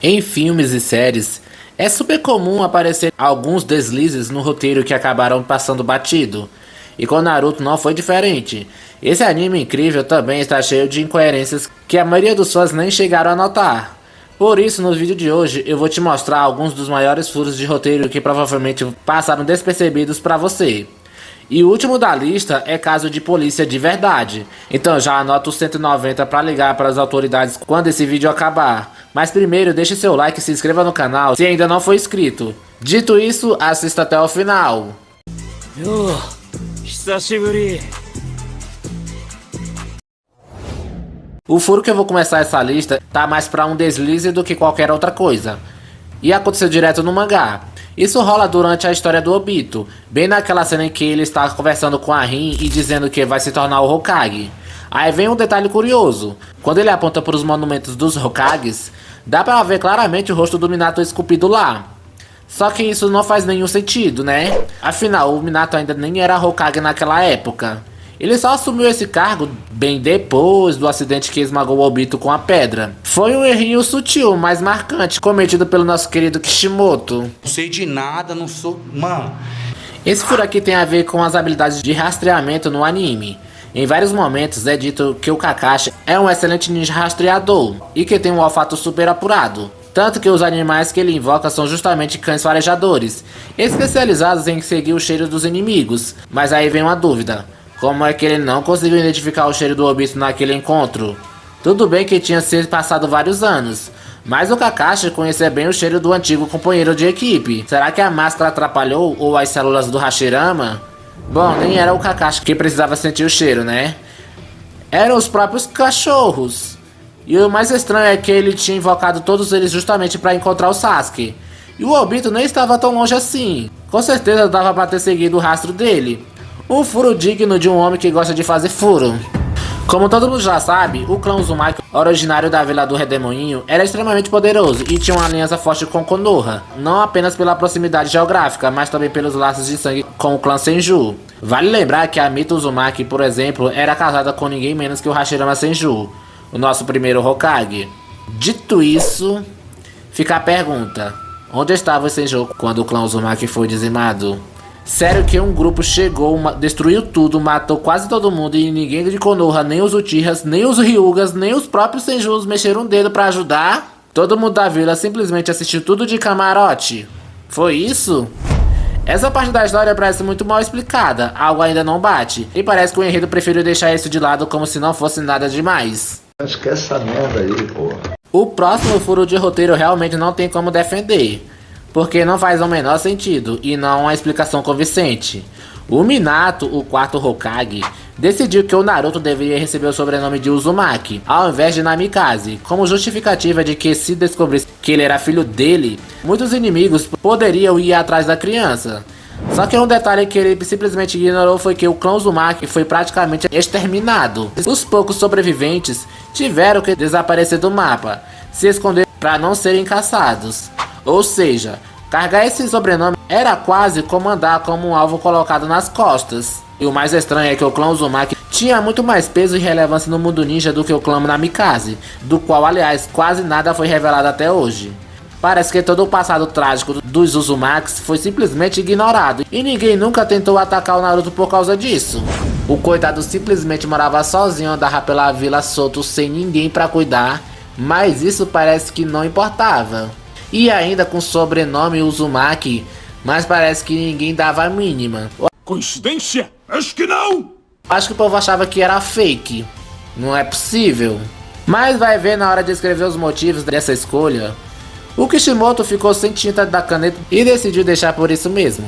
Em filmes e séries, é super comum aparecer alguns deslizes no roteiro que acabaram passando batido. E com Naruto não foi diferente. Esse anime incrível também está cheio de incoerências que a maioria dos fãs nem chegaram a notar. Por isso, no vídeo de hoje, eu vou te mostrar alguns dos maiores furos de roteiro que provavelmente passaram despercebidos para você. E o último da lista é caso de polícia de verdade. Então já anota o 190 para ligar para as autoridades quando esse vídeo acabar. Mas primeiro deixe seu like e se inscreva no canal se ainda não for inscrito. Dito isso, assista até o final. O furo que eu vou começar essa lista tá mais pra um deslize do que qualquer outra coisa. E aconteceu direto no mangá. Isso rola durante a história do Obito, bem naquela cena em que ele está conversando com a Rin e dizendo que vai se tornar o Hokage. Aí vem um detalhe curioso, quando ele aponta para os monumentos dos Hokages, dá pra ver claramente o rosto do Minato esculpido lá. Só que isso não faz nenhum sentido, né? Afinal, o Minato ainda nem era Hokage naquela época. Ele só assumiu esse cargo bem depois do acidente que esmagou o Obito com a pedra. Foi um errinho sutil, mas marcante, cometido pelo nosso querido Kishimoto. Não sei de nada, não sou... Mano... Esse furo aqui tem a ver com as habilidades de rastreamento no anime. Em vários momentos é dito que o Kakashi é um excelente ninja rastreador e que tem um olfato super apurado. Tanto que os animais que ele invoca são justamente cães farejadores, especializados em seguir o cheiro dos inimigos. Mas aí vem uma dúvida. Como é que ele não conseguiu identificar o cheiro do Obito naquele encontro? Tudo bem que tinha se passado vários anos, mas o Kakashi conhecia bem o cheiro do antigo companheiro de equipe. Será que a máscara atrapalhou ou as células do Hashirama? Bom, nem era o Kakashi que precisava sentir o cheiro, né? Eram os próprios cachorros. E o mais estranho é que ele tinha invocado todos eles justamente para encontrar o Sasuke. E o Obito nem estava tão longe assim. Com certeza dava para ter seguido o rastro dele. Um furo digno de um homem que gosta de fazer furo. Como todo mundo já sabe, o clã Uzumaki, originário da Vila do Redemoinho, era extremamente poderoso e tinha uma aliança forte com Konoha, não apenas pela proximidade geográfica, mas também pelos laços de sangue com o clã Senju. Vale lembrar que a Mito Uzumaki, por exemplo, era casada com ninguém menos que o Hashirama Senju, o nosso primeiro Hokage. Dito isso, fica a pergunta: onde estava o Senju quando o clã Uzumaki foi dizimado? Sério que um grupo chegou, destruiu tudo, matou quase todo mundo e ninguém de Konoha, nem os Uchihas, nem os Hyugas, nem os próprios Senjus mexeram um dedo pra ajudar? Todo mundo da vila simplesmente assistiu tudo de camarote? Foi isso? Essa parte da história parece muito mal explicada, algo ainda não bate, e parece que o enredo preferiu deixar isso de lado como se não fosse nada demais. Acho que essa merda aí, porra. O próximo furo de roteiro realmente não tem como defender, porque não faz o menor sentido e não há uma explicação convincente. O Minato, o quarto Hokage, decidiu que o Naruto deveria receber o sobrenome de Uzumaki, ao invés de Namikaze, como justificativa de que se descobrisse que ele era filho dele, muitos inimigos poderiam ir atrás da criança. Só que um detalhe que ele simplesmente ignorou foi que o clã Uzumaki foi praticamente exterminado. Os poucos sobreviventes tiveram que desaparecer do mapa, se esconder para não serem caçados. Ou seja, carregar esse sobrenome era quase como andar como um alvo colocado nas costas. E o mais estranho é que o clã Uzumaki tinha muito mais peso e relevância no mundo ninja do que o clã Namikaze, do qual aliás quase nada foi revelado até hoje. Parece que todo o passado trágico dos Uzumakis foi simplesmente ignorado e ninguém nunca tentou atacar o Naruto por causa disso. O coitado simplesmente morava sozinho, andava pela vila solto sem ninguém pra cuidar, mas isso parece que não importava. E ainda com o sobrenome Uzumaki, mas parece que ninguém dava a mínima. Coincidência? Acho que não! Acho que o povo achava que era fake. Não é possível. Mas vai ver na hora de escrever os motivos dessa escolha. O Kishimoto ficou sem tinta da caneta e decidiu deixar por isso mesmo.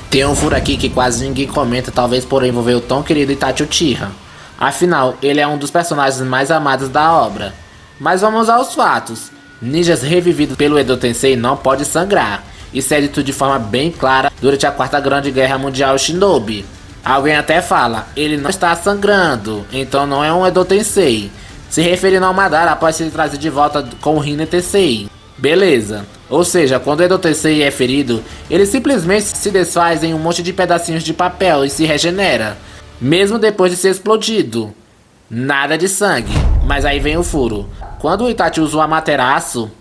Tem um furo aqui que quase ninguém comenta, talvez por envolver o tão querido Itachi Uchiha. Afinal, ele é um dos personagens mais amados da obra. Mas vamos aos fatos. Ninjas revividos pelo Edo Tensei não pode sangrar. Isso é dito de forma bem clara durante a Quarta Grande Guerra Mundial Shinobi. Alguém até fala, ele não está sangrando, então não é um Edo Tensei, se referindo ao Madara após ser trazido de volta com o Hinen Tensei. Beleza, ou seja, quando o Edo Tensei é ferido, ele simplesmente se desfaz em um monte de pedacinhos de papel e se regenera, mesmo depois de ser explodido. Nada de sangue, mas aí vem o furo. Quando o Itachi usa o Amaterasu,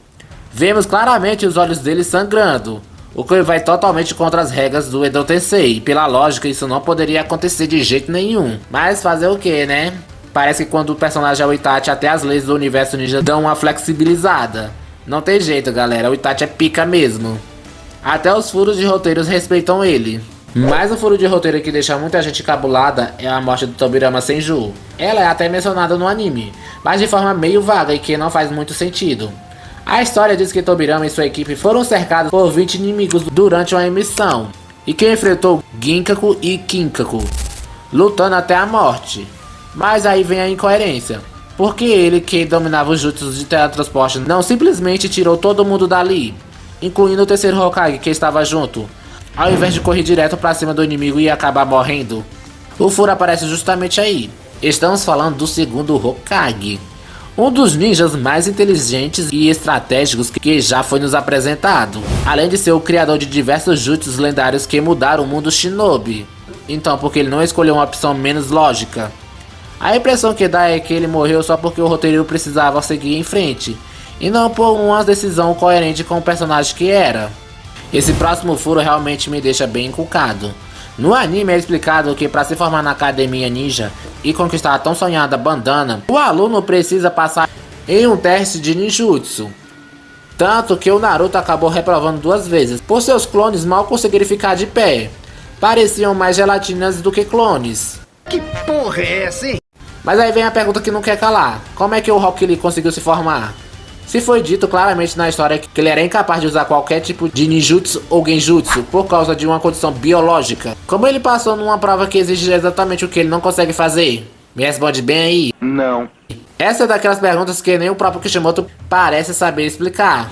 Vemos claramente os olhos dele sangrando, o que vai totalmente contra as regras do Edo Tensei. Pela lógica, isso não poderia acontecer de jeito nenhum. Mas fazer o que, né? Parece que quando o personagem é o Itachi, até as leis do universo ninja dão uma flexibilizada. Não tem jeito, galera, o Itachi é pica mesmo. Até os furos de roteiros respeitam ele. Mais um furo de roteiro que deixa muita gente cabulada é a morte do Tobirama Senju. Ela é até mencionada no anime, mas de forma meio vaga e que não faz muito sentido. A história diz que Tobirama e sua equipe foram cercados por 20 inimigos durante uma missão, e que enfrentou Ginkaku e Kinkaku, lutando até a morte. Mas aí vem a incoerência, porque ele, que dominava os jutsus de teletransporte, não simplesmente tirou todo mundo dali, incluindo o terceiro Hokage que estava junto, ao invés de correr direto pra cima do inimigo e acabar morrendo. O furo aparece justamente aí. Estamos falando do segundo Hokage, um dos ninjas mais inteligentes e estratégicos que já foi nos apresentado, além de ser o criador de diversos jutsus lendários que mudaram o mundo shinobi. Então, por que ele não escolheu uma opção menos lógica? A impressão que dá é que ele morreu só porque o roteiro precisava seguir em frente, e não por uma decisão coerente com o personagem que era. Esse próximo furo realmente me deixa bem encucado. No anime é explicado que para se formar na academia ninja e conquistar a tão sonhada bandana, o aluno precisa passar em um teste de ninjutsu. Tanto que o Naruto acabou reprovando 2 vezes, por seus clones mal conseguirem ficar de pé. Pareciam mais gelatinas do que clones. Que porra é essa, hein? Mas aí vem a pergunta que não quer calar. Como é que o Rock Lee conseguiu se formar? Se foi dito claramente na história que ele era incapaz de usar qualquer tipo de ninjutsu ou genjutsu por causa de uma condição biológica, como ele passou numa prova que exige exatamente o que ele não consegue fazer? Me responde bem aí. Não. Essa é daquelas perguntas que nem o próprio Kishimoto parece saber explicar.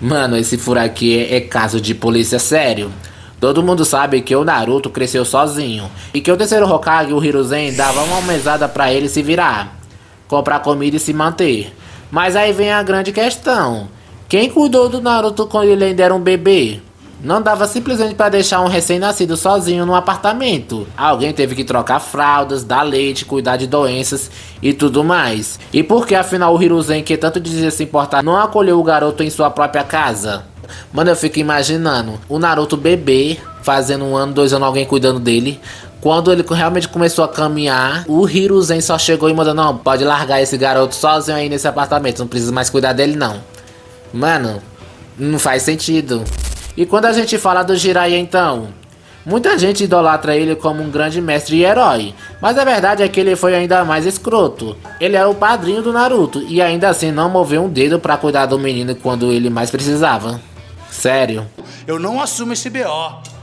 Mano, esse furo aqui é caso de polícia sério. Todo mundo sabe que o Naruto cresceu sozinho e que o terceiro Hokage, o Hiruzen, dava uma mesada pra ele se virar, comprar comida e se manter. Mas aí vem a grande questão. Quem cuidou do Naruto quando ele ainda era um bebê? Não dava simplesmente para deixar um recém-nascido sozinho no apartamento. Alguém teve que trocar fraldas, dar leite, cuidar de doenças e tudo mais. E por que afinal o Hiruzen, que tanto dizia se importar, não acolheu o garoto em sua própria casa? Mano, eu fico imaginando o Naruto bebê, fazendo 1 ano, 2 anos, alguém cuidando dele. Quando ele realmente começou a caminhar, o Hiruzen só chegou e mandou: não, pode largar esse garoto sozinho aí nesse apartamento, não precisa mais cuidar dele não. Mano, não faz sentido. E quando a gente fala do Jiraiya então, muita gente idolatra ele como um grande mestre e herói, mas a verdade é que ele foi ainda mais escroto. Ele era o padrinho do Naruto e ainda assim não moveu um dedo pra cuidar do menino quando ele mais precisava. Sério. Eu não assumo esse BO.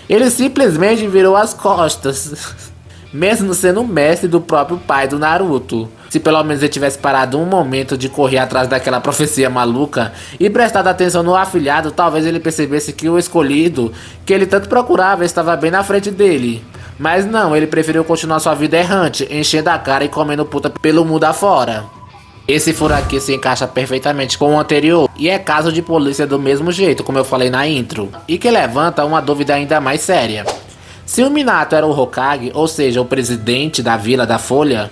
Ele simplesmente virou as costas, mesmo sendo o mestre do próprio pai do Naruto. Se pelo menos ele tivesse parado um momento de correr atrás daquela profecia maluca e prestado atenção no afilhado, talvez ele percebesse que o escolhido, que ele tanto procurava, estava bem na frente dele. Mas não, ele preferiu continuar sua vida errante, enchendo a cara e comendo puta pelo mundo afora. Esse furo aqui se encaixa perfeitamente com o anterior e é caso de polícia do mesmo jeito, como eu falei na intro, e que levanta uma dúvida ainda mais séria. Se o Minato era o Hokage, ou seja, o presidente da Vila da Folha,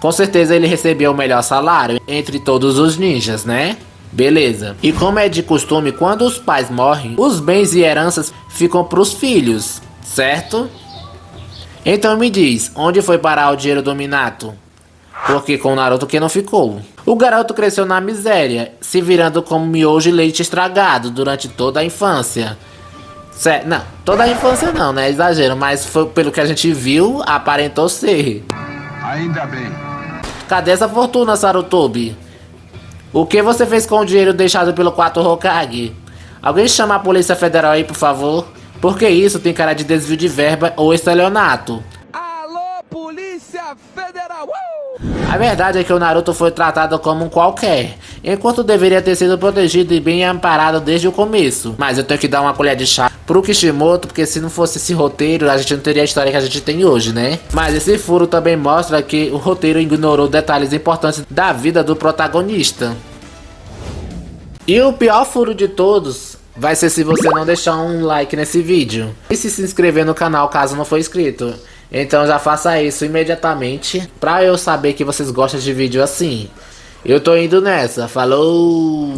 com certeza ele recebia o melhor salário entre todos os ninjas, né? Beleza. E como é de costume, quando os pais morrem, os bens e heranças ficam pros filhos, certo? Então me diz, onde foi parar o dinheiro do Minato? Porque com o Naruto que não ficou. O garoto cresceu na miséria, se virando como miojo e leite estragado durante toda a infância. Não, toda a infância não, né? Exagero, mas foi pelo que a gente viu, aparentou ser. Ainda bem. Cadê essa fortuna, Sarutobi? O que você fez com o dinheiro deixado pelo 4 Hokage? Alguém chama a Polícia Federal aí, por favor? Porque isso tem cara de desvio de verba ou estelionato. Alô, Polícia Federal! A verdade é que o Naruto foi tratado como um qualquer, enquanto deveria ter sido protegido e bem amparado desde o começo. Mas eu tenho que dar uma colher de chá pro Kishimoto, porque se não fosse esse roteiro, a gente não teria a história que a gente tem hoje, né? Mas esse furo também mostra que o roteiro ignorou detalhes importantes da vida do protagonista. E o pior furo de todos vai ser se você não deixar um like nesse vídeo e se inscrever no canal caso não for inscrito. Então já faça isso imediatamente pra eu saber que vocês gostam de vídeo assim. Eu tô indo nessa, falou!